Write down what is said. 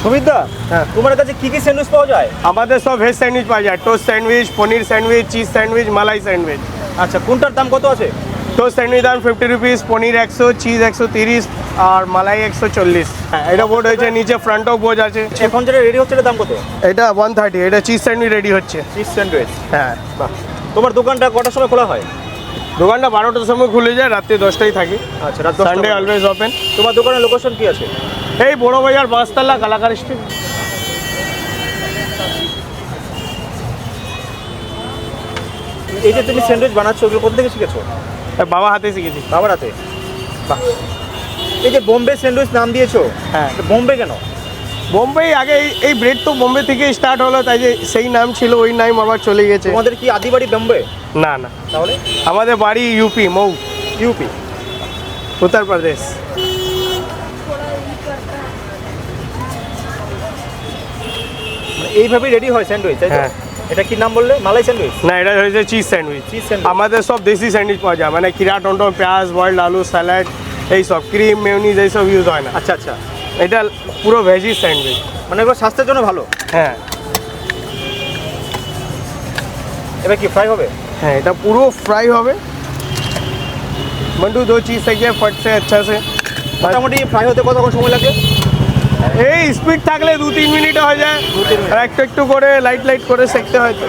সুমিতদা, হ্যাঁ। তোমার কাছে কি কি স্যান্ডউইচ পাওয়া যায়? আমাদের সব ভেজ স্যান্ডউইচ পাওয়া যায়, টোস্ট স্যান্ডউইচ, পনির স্যান্ডউইচ, চিজ স্যান্ডউইচ, মালাই স্যান্ডউইচ। আচ্ছা, কোনটার দাম কত আছে? টোস্ট স্যান্ডউইচ দাম 50 রুপিস, পনির 100, চিজ 130 আর মালাই 140। হ্যাঁ, এটা বোর্ড হয়েছে, নিচে ফ্রন্টও বোর্ড আছে। এখন যেটা রেডি হচ্ছে এটার দাম কত? এটা 130, এটা চিজ স্যান্ডউইচ রেডি হচ্ছে। Cheese sandwich. হ্যাঁ, বাহ। তোমার দোকানটা কটার সময় খোলা হয়? দোকানটা 12টার সময় খুলে যায়, রাত্রি 10টায় থাকি। আচ্ছা, রাত 10টা সানডে পর্যন্ত। Always open. তোমার দোকানের লোকেশন কি আছে? এই বড় বাজার, বাঁশতলা, কালাকার স্ট্রিট। এই যে তুমি স্যান্ডউইচ বানাচ্ছো, ওগুলো কোথা থেকে শিখেছো? বাবা হাতে শিখেছি। বাবার হাতে। বাহ। এই যে বোম্বে স্যান্ডউইচ নাম দিয়েছো, হ্যাঁ, এটা বোম্বে কেন? বোম্বে আগে এই ব্রেড তো বোম্বে থেকে স্টার্ট হলো, তাই যে সেই নাম ছিল, ওই নাম আবার চলে গেছে। তোমাদের কি আদি বাড়ি বোম্বে? না না, তাহলে আমাদের বাড়ি ইউপি, মৌ, ইউপি। উত্তর প্রদেশ। এইভাবেই রেডি হয় স্যান্ডউইচ, তাই তো? হ্যাঁ। এটা কি নাম বললে? মালাই স্যান্ডউইচ? না, এটা হয়েছে চিজ স্যান্ডউইচ। Cheese sandwich. আমাদের সব দেশি স্যান্ডউইচ পাওয়া যায়, মানে কিরা টন্টন, পেঁয়াজ, বয়েলড আলু, স্যালাড, এই সব ক্রিম মেয়োনিজ এইসব ইউজ হয় না। আচ্ছা আচ্ছা, এটা পুরো ভেজি স্যান্ডউইচ। মানে এগুলো স্বাস্থ্যের জন্য ভালো। হ্যাঁ এবার কি ফ্রাই হবে? হ্যাঁ, এটা পুরো ফ্রাই হবে। मंटू दो चीज़ सही है फट से अच्छा से। মোটামুটি ফ্রাই হতে কতক্ষণ সময় লাগে? এই স্পিড থাকলে 2-3 মিনিট হয়ে যায়, 2-3 মিনিট। আর একটু একটু করে লাইট করে সেকতে হয় তো।